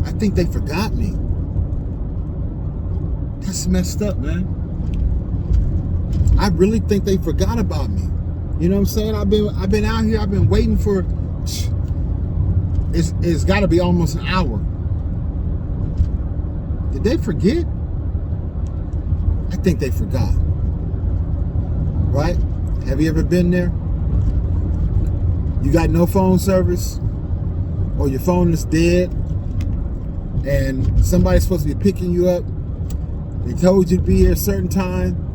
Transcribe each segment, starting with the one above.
I think they forgot me. That's messed up, man. I really think they forgot about me. You know what I'm saying? I've been out here. I've been waiting for. It's got to be almost an hour. Did they forget? I think they forgot. Right? Have you ever been there? You got no phone service, or your phone is dead, and somebody's supposed to be picking you up. They told you to be here a certain time.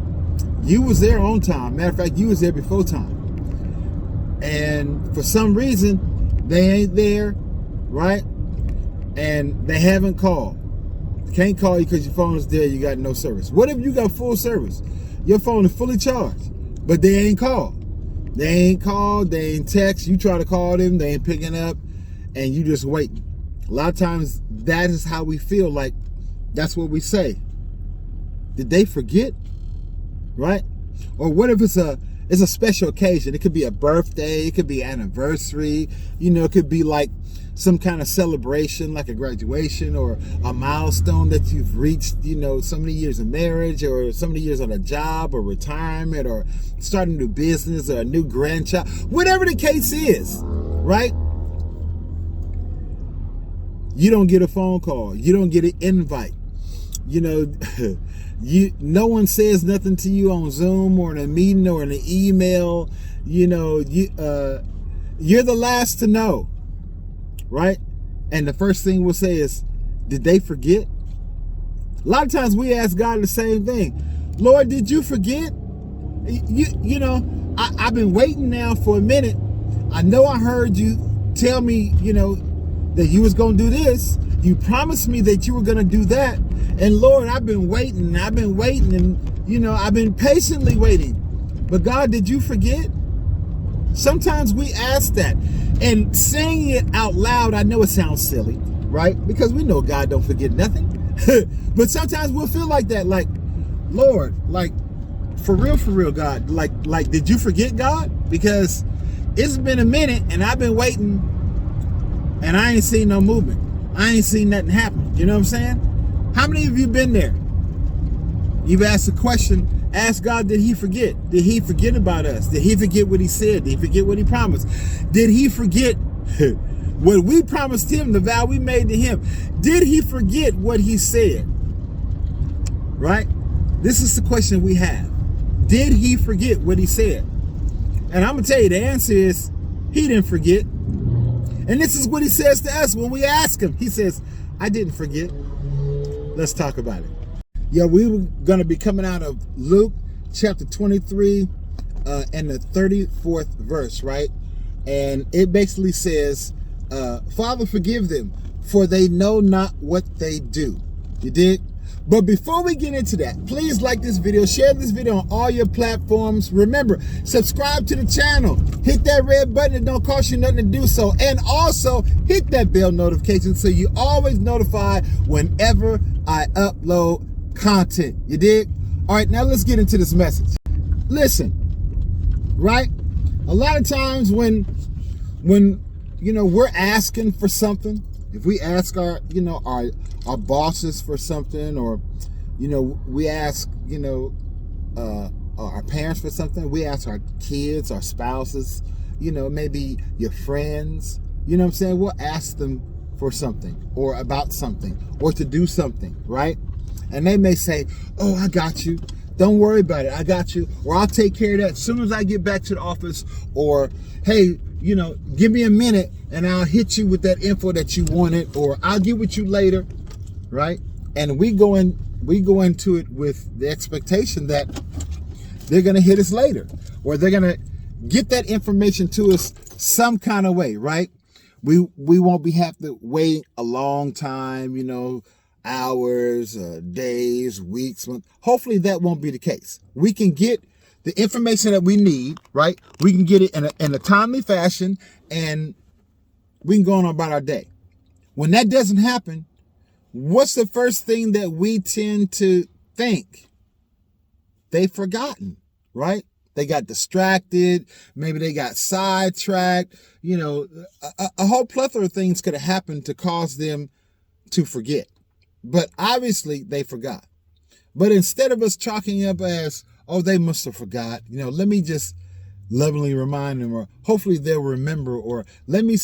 You was there on time. Matter of fact, you was there before time. And for some reason, they ain't there, right? And they haven't called. Can't call you because your phone is dead. You got no service. What if you got full service? Your phone is fully charged, but they ain't called. They ain't called. They ain't text. You try to call them. They ain't picking up, and you just waiting. A lot of times, that is how we feel. Like, that's what we say. Did they forget? Right? Or what if it's a special occasion? It could be a birthday, it could be anniversary, it could be like some kind of celebration, like a graduation or a milestone that you've reached, so many years of marriage or so many years on a job or retirement or starting a new business or a new grandchild, whatever the case is, right? You don't get a phone call, you don't get an invite, no one says nothing to you on Zoom or in a meeting or in an email. You're the last to know, right? And the first thing we'll say is, did they forget? A lot of times we ask God the same thing. Lord, did you forget? I've been waiting now for a minute. I know I heard you tell me, that you was going to do this. You promised me that you were going to do that. And Lord, I've been waiting, and I've been patiently waiting. But God, did you forget? Sometimes we ask that. And saying it out loud, I know it sounds silly, right? Because we know God don't forget nothing. But sometimes we'll feel like that, like, Lord, like, for real, God, like, did you forget, God? Because it's been a minute, and I've been waiting, and I ain't seen no movement. I ain't seen nothing happen. You know what I'm saying? How many of you been there? You've asked a question, ask God, did he forget? Did he forget about us? Did he forget what he said? Did he forget what he promised? Did he forget what we promised him, the vow we made to him? Did he forget what he said? Right? This is the question we have. Did he forget what he said? And I'm going to tell you, the answer is, he didn't forget. And this is what he says to us when we ask him. He says, I didn't forget. Let's talk about it. Yeah, we were going to be coming out of Luke chapter 23 and the 34th verse, right? And it basically says, Father, forgive them, for they know not what they do. You dig? But before we get into that, please like this video, share this video on all your platforms. Remember, subscribe to the channel. Hit that red button. It don't cost you nothing to do so. And also hit that bell notification so you always notified whenever I upload content. You dig? All right, now let's get into this message. Listen, right? A lot of times when we're asking for something, if we ask our bosses for something, or, we ask, our parents for something, we ask our kids, our spouses, maybe your friends, you know what I'm saying? We'll ask them for something or about something or to do something, right? And they may say, oh, I got you. Don't worry about it. I got you. Or I'll take care of that as soon as I get back to the office. Or, hey, give me a minute and I'll hit you with that info that you wanted, or I'll get with you later, right? And we go into it with the expectation that they're going to hit us later, or they're going to get that information to us some kind of way, right? We won't have to wait a long time, hours, days, weeks, months. Hopefully that won't be the case. We can get the information that we need, right? We can get it in a timely fashion, and we can go on about our day. When that doesn't happen, what's the first thing that we tend to think? They've forgotten, right? They got distracted. Maybe they got sidetracked. A whole plethora of things could have happened to cause them to forget. But obviously they forgot. But instead of us chalking up as, oh, they must have forgot, let me just lovingly remind them, or hopefully they'll remember, or let me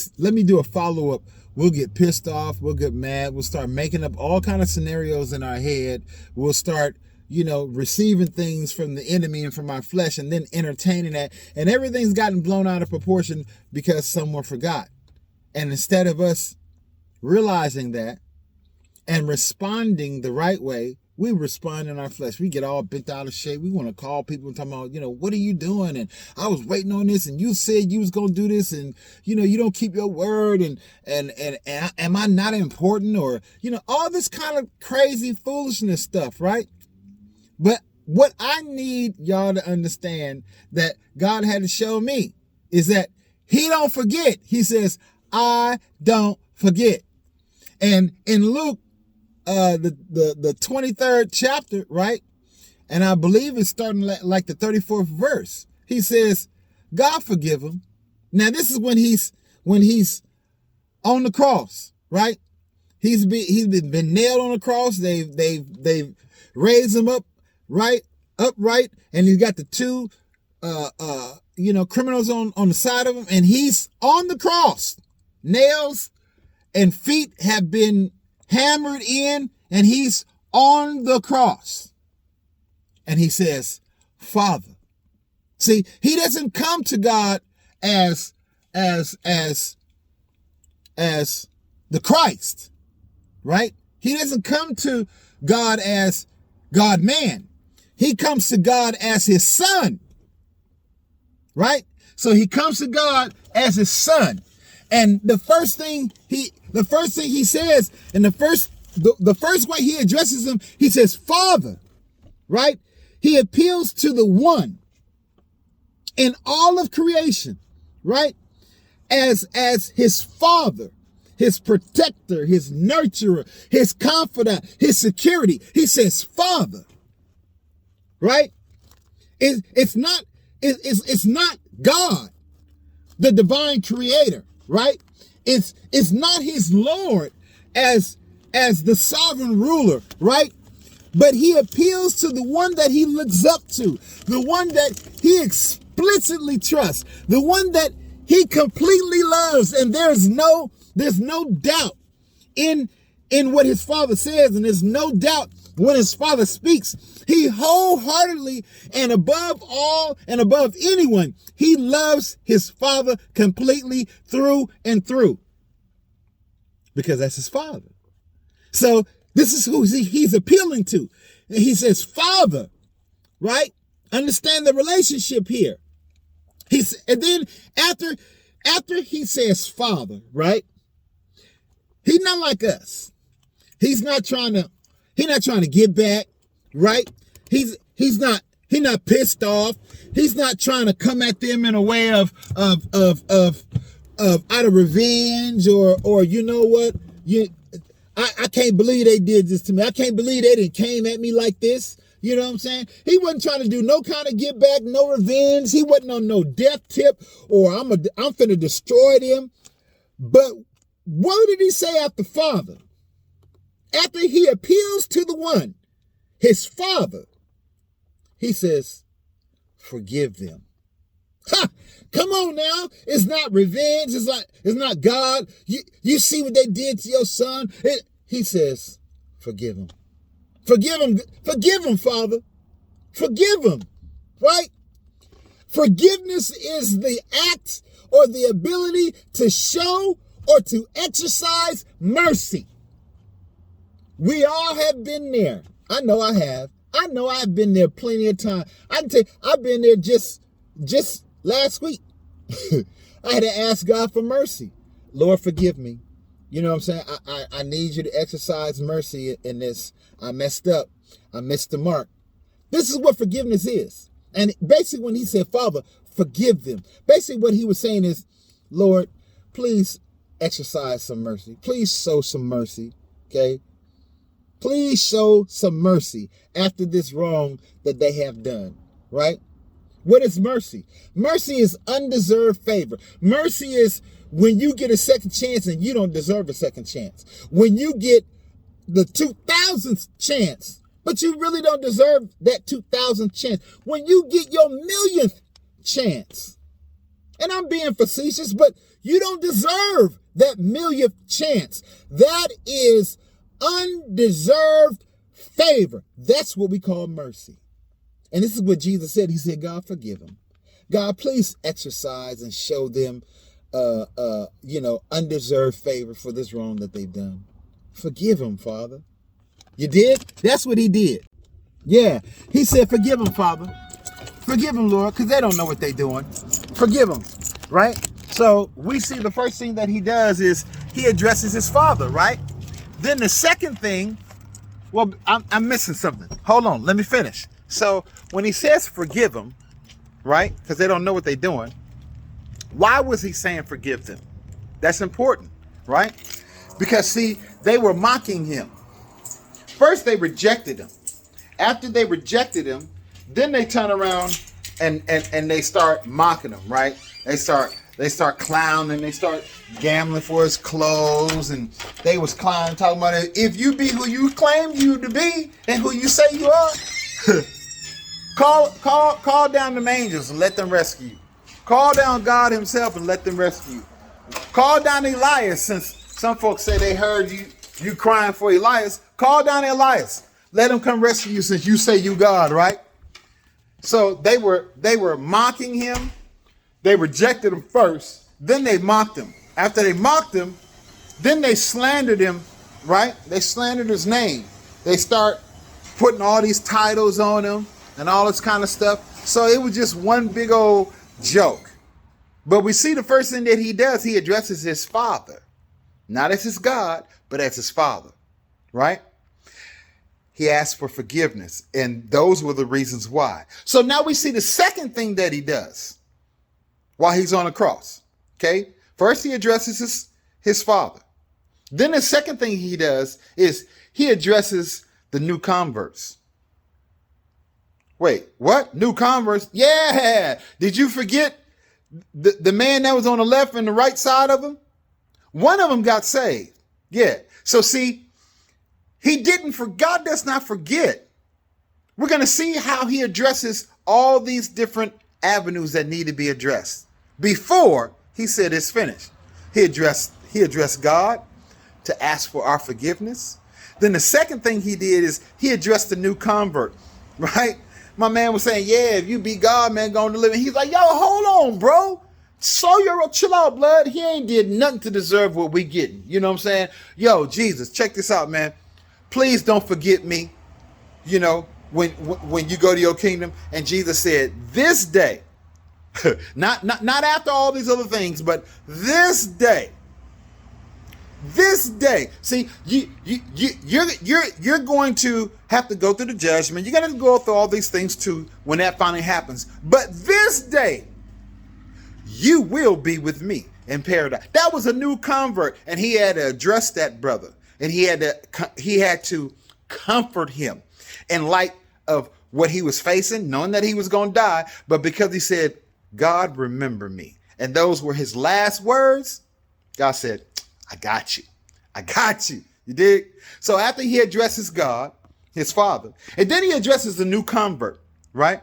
do a follow-up. We'll get pissed off, we'll get mad, we'll start making up all kind of scenarios in our head. We'll start, receiving things from the enemy and from our flesh, and then entertaining that. And everything's gotten blown out of proportion because someone forgot. And instead of us realizing that and responding the right way, we respond in our flesh. We get all bent out of shape. We want to call people and talk about, what are you doing? And I was waiting on this, and you said you was going to do this, and, you don't keep your word, and am I not important? Or, all this kind of crazy foolishness stuff, right? But what I need y'all to understand that God had to show me is that he don't forget. He says, I don't forget. And in Luke, the 23rd chapter, right? And I believe it's starting like the 34th verse. He says, God forgive him. Now this is when he's on the cross, right? He's been nailed on the cross. They've raised him up, right? Upright. And he's got the two, criminals on the side of him, and he's on the cross. Nails and feet have been hammered in, and he's on the cross. And he says, Father. See, he doesn't come to God as the Christ, right? He doesn't come to God as God man. He comes to God as his son, right? So he comes to God as his son. And the first thing he says, and the first way he addresses him, he says, Father, right? He appeals to the one in all of creation, right? As his father, his protector, his nurturer, his confidant, his security. He says, Father, right? It's not God, the divine creator, right? It's not his Lord as the sovereign ruler, right? But he appeals to the one that he looks up to, the one that he explicitly trusts, the one that he completely loves. And there's no doubt in what his father says, and there's no doubt when his father speaks. He wholeheartedly, and above all and above anyone, he loves his father completely through and through, because that's his father. So this is who he's appealing to. And he says, Father, right? Understand the relationship here. And then after he says Father, right? He's not like us. He's not trying to get back, right? He's not pissed off. He's not trying to come at them in a way of out of revenge, or you know what? I can't believe they did this to me. I can't believe they didn't came at me like this. You know what I'm saying? He wasn't trying to do no kind of get back, no revenge. He wasn't on no death tip, or I'm finna destroy them. But what did he say after Father? After he appeals to the one, his father, he says, forgive them. Ha! Come on now. It's not revenge. It's not God. You see what they did to your son. He says, forgive him. Forgive him. Forgive him, Father. Forgive him. Right? Forgiveness is the act or the ability to show or to exercise mercy. We all have been there. I know I have. I know I've been there plenty of time. I can tell you, I've been there just last week. I had to ask God for mercy. Lord, forgive me. You know what I'm saying? I need you to exercise mercy in this. I messed up. I missed the mark. This is what forgiveness is. And basically when he said, Father, forgive them, basically what he was saying is, Lord, please exercise some mercy. Please show some mercy. Okay? Please show some mercy after this wrong that they have done. Right? What is mercy? Mercy is undeserved favor. Mercy is when you get a second chance and you don't deserve a second chance. When you get the 2000th chance, but you really don't deserve that 2000th chance. When you get your millionth chance, and I'm being facetious, but you don't deserve that millionth chance. That is undeserved favor. That's what we call mercy. And this is what Jesus said. He said, God, forgive them. God, please exercise and show them, undeserved favor for this wrong that they've done. Forgive them, Father. You did? That's what he did. Yeah. He said, forgive them, Father. Forgive them, Lord, because they don't know what they're doing. Forgive them, right? So we see the first thing that he does is he addresses his father, right? Then the second thing, well, I'm missing something. Hold on, let me finish. So when he says forgive them, right, because they don't know what they're doing, why was he saying forgive them? That's important, right? Because, see, they were mocking him. First, they rejected him. After they rejected him, then they turn around and they start mocking him, right? They start clowning, they start gambling for his clothes, and they was clowning, talking about it. If you be who you claim you to be and who you say you are, call down the angels and let them rescue you. Call down God himself and let them rescue you. Call down Elias, since some folks say they heard you crying for Elias. Call down Elias. Let him come rescue you since you say you God, right? So they were mocking him. They rejected him first. Then they mocked him. After they mocked him, then they slandered him, right? They slandered his name. They start putting all these titles on him and all this kind of stuff. So it was just one big old joke. But we see the first thing that he does, he addresses his father. Not as his God, but as his father, right? He asked for forgiveness, and those were the reasons why. So now we see the second thing that he does while he's on the cross, okay? First, he addresses his father. Then the second thing he does is he addresses the new converts. Wait, what? New converts? Yeah! Did you forget the man that was on the left and the right side of him? One of them got saved. Yeah. So see, God does not forget. We're going to see how he addresses all these different avenues that need to be addressed. Before he said it's finished, he addressed God to ask for our forgiveness. Then the second thing he did is he addressed the new convert, right? My man was saying, yeah, if you be God, man, going to live. And he's like, yo, hold on, bro. Chill out, blood. He ain't did nothing to deserve what we getting. You know what I'm saying? Yo, Jesus, check this out, man. Please don't forget me, when you go to your kingdom. And Jesus said, this day, not after all these other things, but this day. See, you're going to have to go through the judgment. You're going to go through all these things too when that finally happens. But this day, you will be with me in paradise. That was a new convert, and he had to address that brother, and he had to comfort him in light of what he was facing, knowing that he was going to die. But because he said, God, remember me, and those were his last words, God said, I got you. I got you. You dig? So after he addresses God, his father, and then he addresses the new convert, right?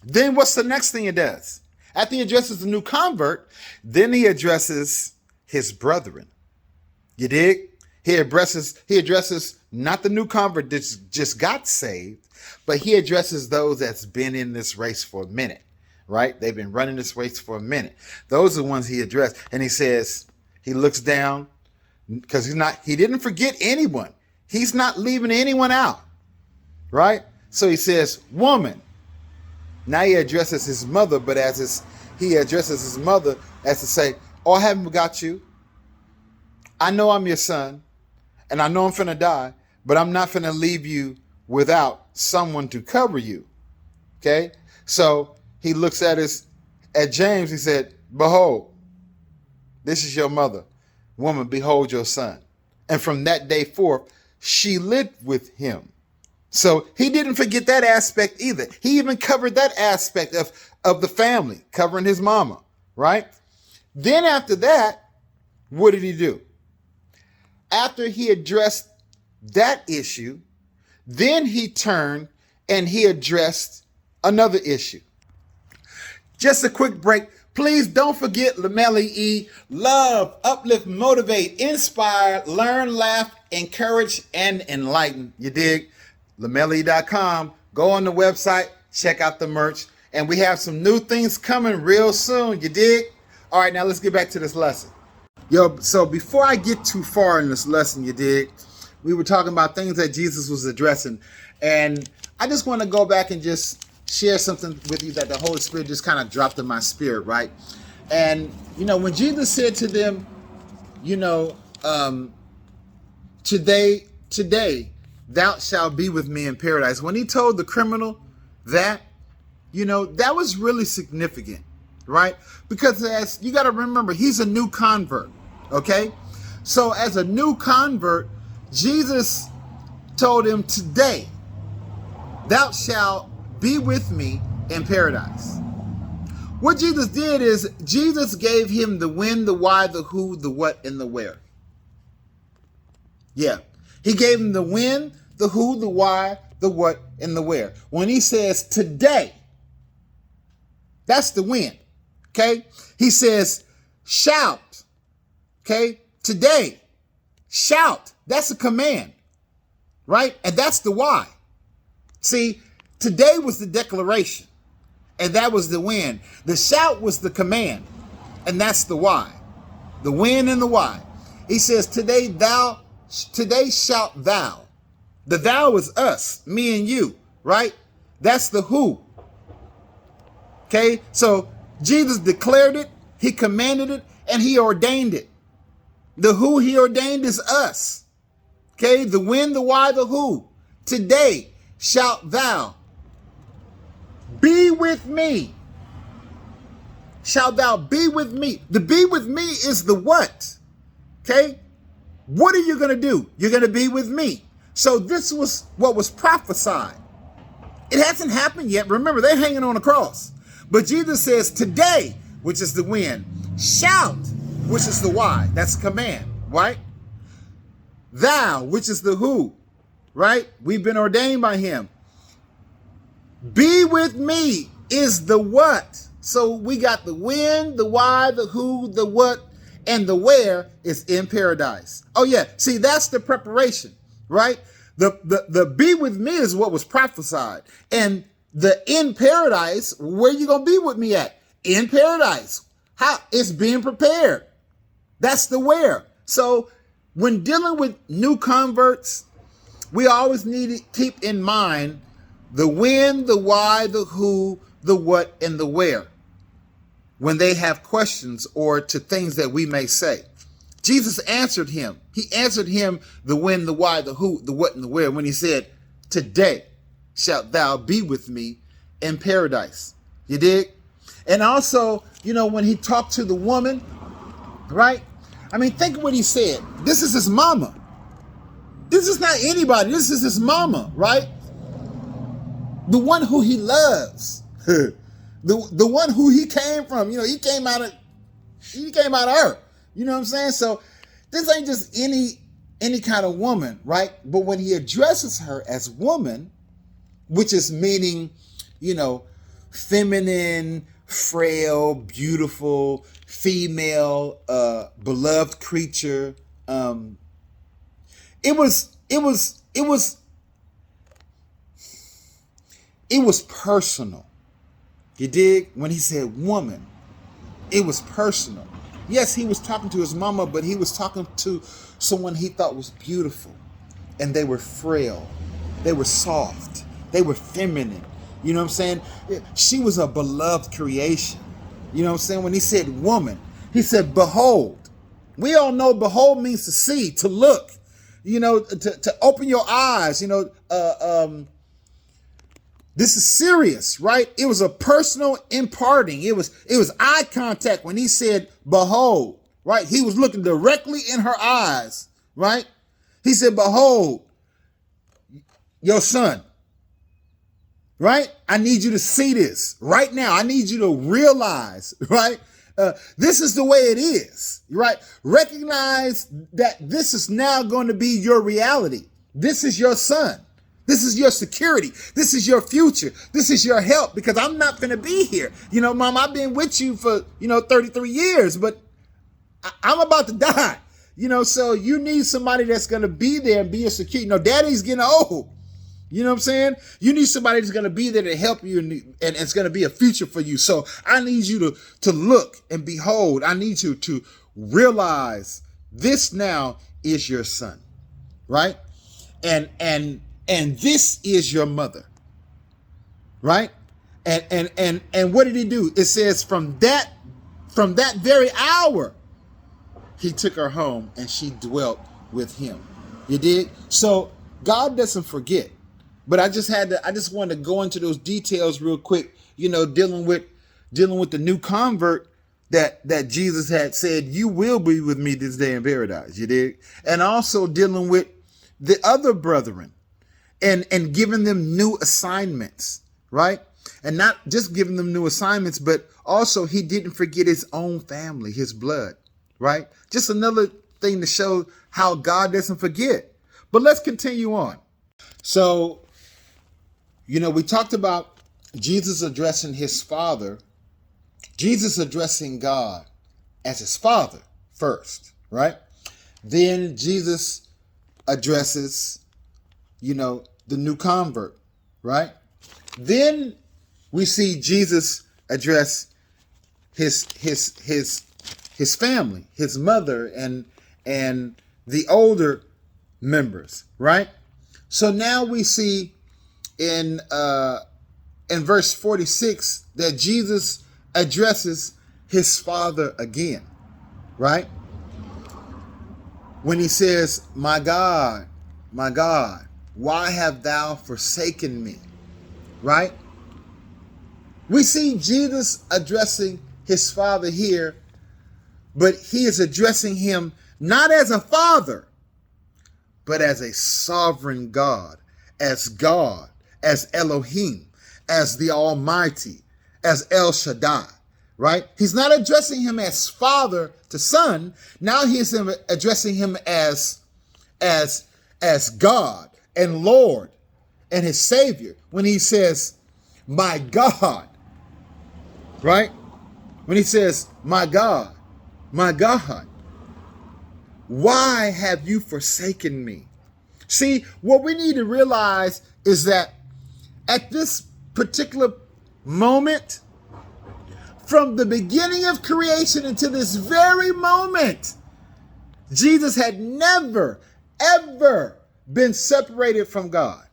Then what's the next thing he does? After he addresses the new convert, then he addresses his brethren. You dig? He addresses not the new convert that just got saved, but he addresses those that's been in this race for a minute, right? They've been running this race for a minute. Those are the ones he addressed. And he says, he looks down because he didn't forget anyone. He's not leaving anyone out, right? So he says, woman. Now he addresses his mother, but he addresses his mother as to say, oh, I haven't forgot you. I know I'm your son, and I know I'm finna die, but I'm not finna leave you without someone to cover you. Okay? So he looks at James, he said, behold, this is your mother. Woman, behold your son. And from that day forth, she lived with him. So he didn't forget that aspect either. He even covered that aspect of the family, covering his mama, right? Then after that, what did he do? After he addressed that issue, then he turned and he addressed another issue. Just a quick break. Please don't forget Lamelli E. Love, uplift, motivate, inspire, learn, laugh, encourage, and enlighten. You dig? Lamelli.com. Go on the website, check out the merch. And we have some new things coming real soon. You dig? All right, now let's get back to this lesson. Yo, so before I get too far in this lesson, you dig, we were talking about things that Jesus was addressing. And I just want to go back and just share something with you that the Holy Spirit just kind of dropped in my spirit, right? And, when Jesus said to them, today, thou shalt be with me in paradise. When he told the criminal that, that was really significant, right? Because as you got to remember, he's a new convert, okay? So as a new convert, Jesus told him, today, thou shalt be with me in paradise. What Jesus did is Jesus gave him the when, the why, the who, the what, and the where. Yeah. He gave him the when, the who, the why, the what, and the where. When he says today, that's the when. Okay? He says shout. Okay? Today, shout. That's a command. Right? And that's the why. See, today was the declaration, and that was the when. The shout was the command, and that's the why. The when and the why. He says, today shalt thou. The thou is us, me and you, right? That's the who. Okay, so Jesus declared it, he commanded it, and he ordained it. The who he ordained is us. Okay, the when, the why, the who. Today shalt thou be with me. Shalt thou be with me. The be with me is the what. Okay? What are you going to do? You're going to be with me. So this was what was prophesied. It hasn't happened yet. Remember, they're hanging on a cross. But Jesus says today, which is the when. Shout, which is the why. That's a command, right? Thou, which is the who, right? We've been ordained by him. Be with me is the what. So we got the when, the why, the who, the what, and the where is in paradise. Oh yeah, see, that's the preparation, right? The be with me is what was prophesied. And the in paradise, where you gonna be with me at? In paradise. How? It's being prepared. That's the where. So when dealing with new converts, we always need to keep in mind the when, the why, the who, the what, and the where when they have questions or to things that we may say. Jesus answered him. He answered him the when, the why, the who, the what, and the where when he said, today shalt thou be with me in paradise. You dig? And also, when he talked to the woman, right? I mean, think of what he said. This is his mama. This is not anybody. This is his mama, right? The one who he loves, the one who he came from. He came out of her. You know what I'm saying? So this ain't just any kind of woman, right? But when he addresses her as woman, which is meaning, feminine, frail, beautiful, female, beloved creature. It was personal. You dig? When he said woman, it was personal. Yes, he was talking to his mama, but he was talking to someone he thought was beautiful. And they were frail. They were soft. They were feminine. You know what I'm saying? She was a beloved creation. You know what I'm saying? When he said woman, he said behold. We all know behold means to see, to look, to open your eyes, this is serious, right? It was a personal imparting. It was eye contact when he said, behold, right? He was looking directly in her eyes, right? He said, behold, your son. right? I need you to see this right now. I need you to realize, right? This is the way it is, right? Recognize that this is now going to be your reality. This is your son. This is your security. This is your future. This is your help, because I'm not going to be here. You know, Mom, I've been with you for, 33 years, but I'm about to die. So you need somebody that's going to be there and be a security. Daddy's getting old. You know what I'm saying? You need somebody that's going to be there to help you, and it's going to be a future for you. So I need you to look and behold. I need you to realize this now is your son, right? And this is your mother, right? And what did he do? It says from that very hour, he took her home and she dwelt with him. You did? So God doesn't forget. But I just wanted to go into those details real quick, dealing with the new convert that Jesus had said, you will be with me this day in paradise. You did? And also dealing with the other brethren and giving them new assignments, right? And not just giving them new assignments, but also he didn't forget his own family, his blood, right? Just another thing to show how God doesn't forget. But let's continue on. So, we talked about Jesus addressing his father, Jesus addressing God as his father first, right? Then Jesus addresses, the new convert, right? Then we see Jesus address his family, his mother and the older members, right? So now we see in verse 46 that Jesus addresses his father again, right? When he says, my God, why have thou forsaken me? Right? We see Jesus addressing his father here, but he is addressing him not as a father, but as a sovereign God, as Elohim, as the Almighty, as El Shaddai, right? He's not addressing him as father to son. Now he's addressing him as God and Lord and his Savior. When he says, my God, right? When he says, my God, why have you forsaken me? See, what we need to realize is that at this particular moment, from the beginning of creation until this very moment, Jesus had never, ever been separated from God.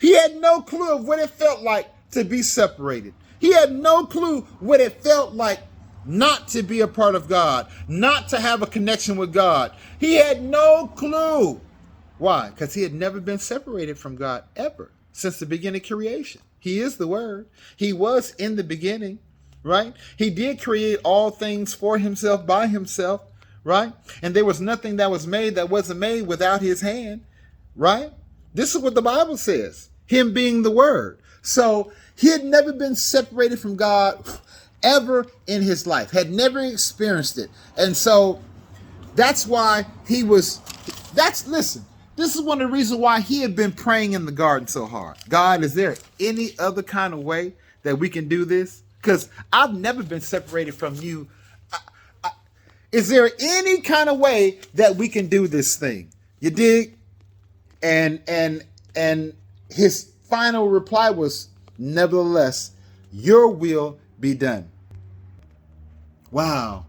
He had no clue of what it felt like to be separated. He had no clue what it felt like not to be a part of God, not to have a connection with God. He had no clue. Why? Because he had never been separated from God ever since the beginning of creation. He is the Word. He was in the beginning, right? He did create all things for himself, by himself, right? And there was nothing that was made that wasn't made without his hand, right? This is what the Bible says, him being the Word. So he had never been separated from God ever in his life, had never experienced it. And so that's why listen, this is one of the reasons why he had been praying in the garden so hard. God, is there any other kind of way that we can do this? Because I've never been separated from you. Is there any kind of way that we can do this thing? You dig? And his final reply was, nevertheless, your will be done. Wow.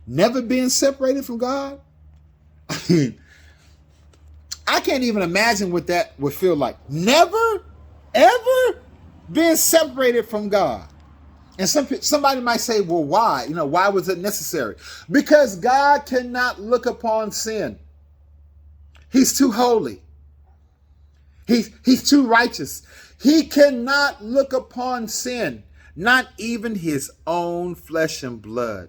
Never being separated from God? I mean, I can't even imagine what that would feel like. Never, ever being separated from God. And somebody might say, well, why? Why was it necessary? Because God cannot look upon sin. He's too holy. He's too righteous. He cannot look upon sin, not even his own flesh and blood.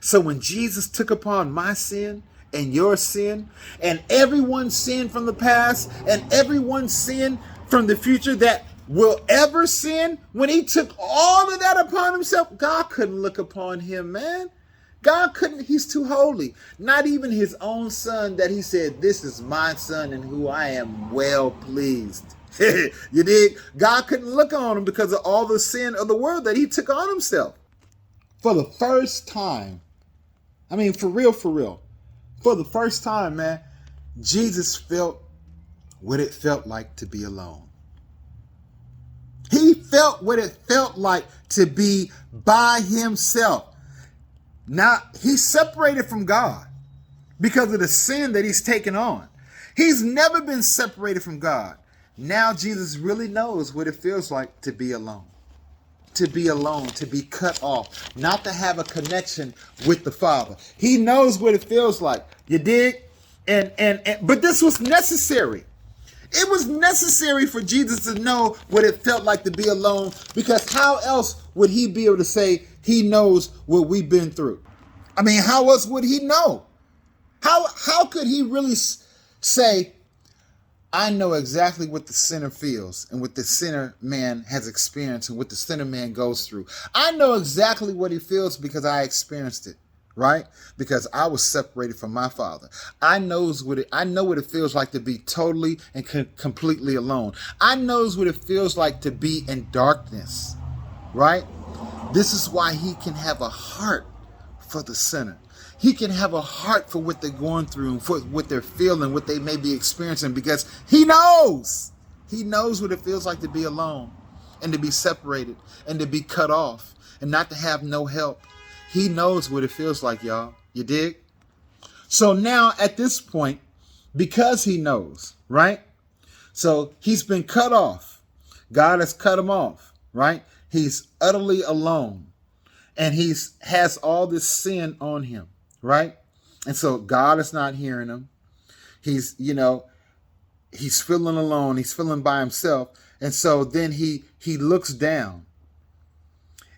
So when Jesus took upon my sin and your sin and everyone's sin from the past and everyone's sin from the future that will ever sin when he took all of that upon himself? God couldn't look upon him, man. God couldn't. He's too holy. Not even his own son that he said, this is my son in who I am well pleased. You dig? God couldn't look on him because of all the sin of the world that he took on himself. For the first time, I mean, for real, for the first time, man, Jesus felt what it felt like to be alone. He felt what it felt like to be by himself. Now, he's separated from God because of the sin that he's taken on. He's never been separated from God. Now Jesus really knows what it feels like to be alone. To be alone, to be cut off, not to have a connection with the Father. He knows what it feels like. You dig? But this was necessary. It was necessary for Jesus to know what it felt like to be alone, because how else would he be able to say he knows what we've been through? I mean, how else would he know? How could he really say, I know exactly what the sinner feels and what the sinner man has experienced and what the sinner man goes through? I know exactly what he feels because I experienced it, right? Because I was separated from my Father. I know what it feels like to be totally and completely alone. I knows what it feels like to be in darkness, right? This is why he can have a heart for the sinner. He can have a heart for what they're going through and for what they're feeling, what they may be experiencing, because he knows what it feels like to be alone and to be separated and to be cut off and not to have no help. He knows what it feels like, y'all. You dig? So now at this point, because he knows, right? So he's been cut off. God has cut him off, right? He's utterly alone and has all this sin on him. Right? And so God is not hearing him. He's feeling alone. He's feeling by himself. And so then he looks down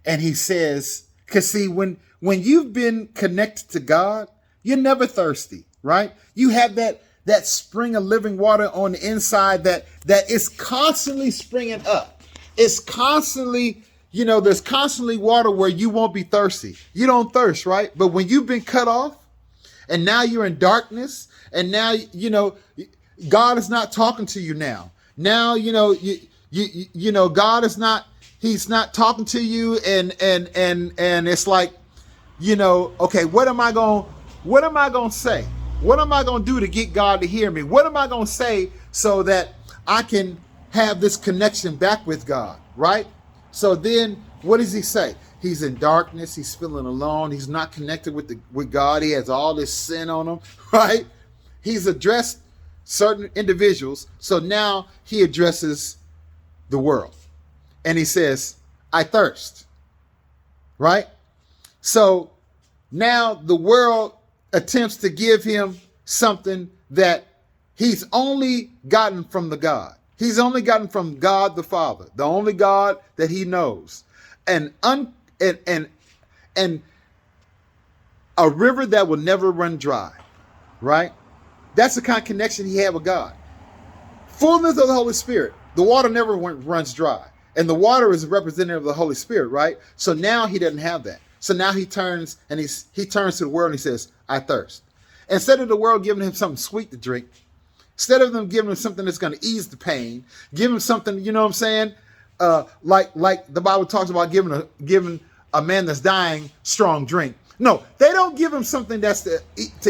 and he says, because see, when you've been connected to God, you're never thirsty, right? You have that spring of living water on the inside that is constantly springing up. It's constantly, there's constantly water where you won't be thirsty. You don't thirst, right? But when you've been cut off and now you're in darkness and now, God is not talking to you now. Now, God is not, he's not talking to you and it's like, okay, what am I going to say? What am I going to do to get God to hear me? What am I going to say so that I can have this connection back with God, right? So then what does he say? He's in darkness. He's feeling alone. He's not connected with God. He has all this sin on him, right? He's addressed certain individuals. So now he addresses the world and he says, I thirst, right? So now the world attempts to give him something that he's only gotten from the God. He's only gotten from God the Father, the only God that he knows. And a river that will never run dry, right? That's the kind of connection he had with God. Fullness of the Holy Spirit. The water never runs dry. And the water is a representative of the Holy Spirit, right? So now he doesn't have that. So now he turns and he turns to the world and he says, I thirst. Instead of the world giving him something sweet to drink, instead of them giving him something that's going to ease the pain, give him something, you know what I'm saying? Like the Bible talks about giving a man that's dying strong drink. No, they don't give him something that's to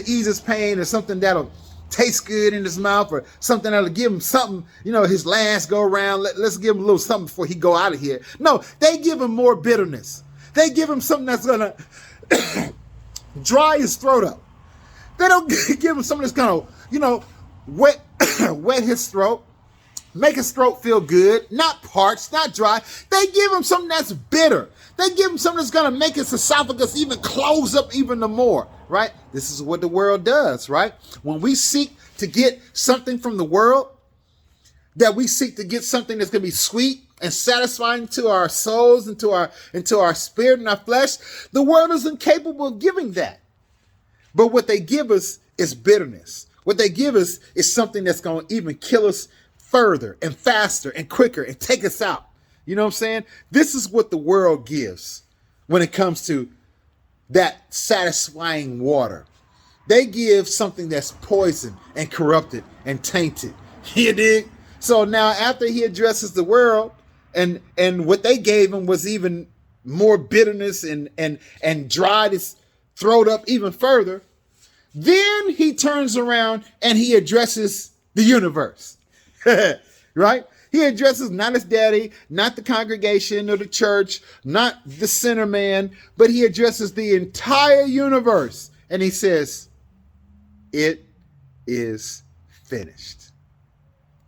ease his pain or something that'll taste good in his mouth or something that'll give him something, his last go around. Let's give him a little something before he go out of here. No, they give him more bitterness. They give him something that's going to dry his throat up. They don't give him something that's going to, wet his throat, make his throat feel good, not parched, not dry. They give him something that's bitter. They give him something that's going to make his esophagus even close up even the more, right? This is what the world does, right? When we seek to get something from the world, that we seek to get something that's going to be sweet and satisfying to our souls and to our spirit and our flesh, the world is incapable of giving that. But what they give us is bitterness. What they give us is something that's going to even kill us further and faster and quicker and take us out. You know what I'm saying? This is what the world gives when it comes to that satisfying water. They give something that's poisoned and corrupted and tainted. You dig? So now after he addresses the world, and what they gave him was even more bitterness and dried his throat up even further, then he turns around and he addresses the universe. Right? He addresses not his daddy, not the congregation or the church, not the sinner man, but he addresses the entire universe. And he says, it is finished.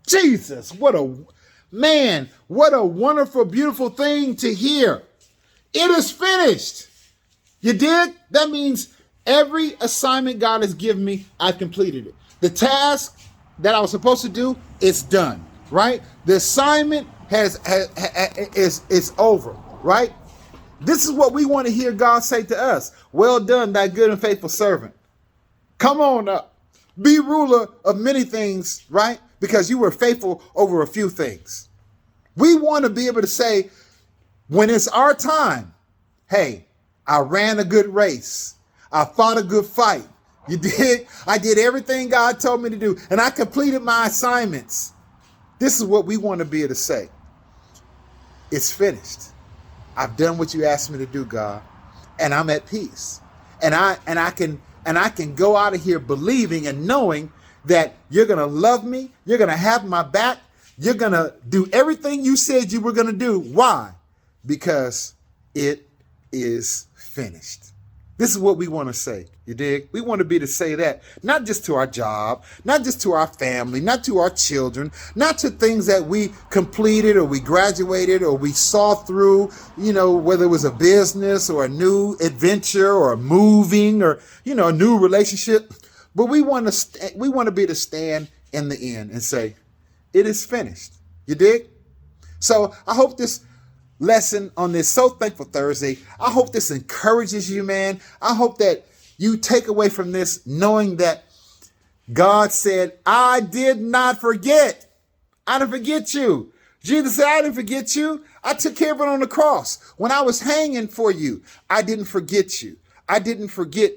Jesus, what a wonderful, beautiful thing to hear. It is finished. You did? That means every assignment God has given me, I've completed it. The task that I was supposed to do, it's done, right? The assignment is over, right? This is what we want to hear God say to us. Well done, thy good and faithful servant. Come on up. Be ruler of many things, right? Because you were faithful over a few things. We want to be able to say, when it's our time, hey, I ran a good race. I fought a good fight. You did? I did everything God told me to do, and I completed my assignments. This is what we want to be able to say. It's finished. I've done what you asked me to do, God, and I'm at peace. And I can go out of here believing and knowing that you're going to love me. You're going to have my back. You're going to do everything you said you were going to do. Why? Because it is finished. This is what we want to say. You dig? We want to be to say that, not just to our job, not just to our family, not to our children, not to things that we completed or we graduated or we saw through, whether it was a business or a new adventure or moving or, a new relationship. But we want to be to stand in the end and say, it is finished. You dig? So I hope this lesson on this So Thankful Thursday, I hope this encourages you, man. I hope that you take away from this knowing that God said, I did not forget. I didn't forget you. Jesus said, I didn't forget you. I took care of it on the cross. When I was hanging for you, I didn't forget you. I didn't forget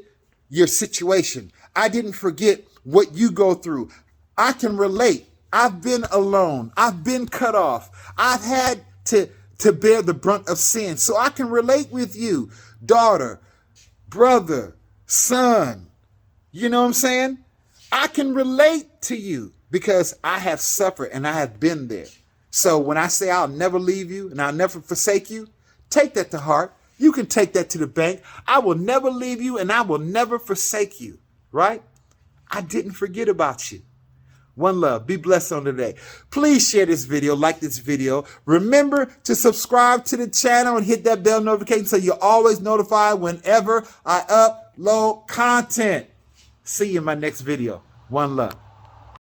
your situation. I didn't forget what you go through. I can relate. I've been alone. I've been cut off. I've had to bear the brunt of sin. So I can relate with you, daughter, brother, son. You know what I'm saying? I can relate to you because I have suffered and I have been there. So when I say I'll never leave you and I'll never forsake you, take that to heart. You can take that to the bank. I will never leave you and I will never forsake you, right? I didn't forget about you. One love. Be blessed on today. Please share this video, like this video. Remember to subscribe to the channel and hit that bell notification so you're always notified whenever I upload content. See you in my next video. One love.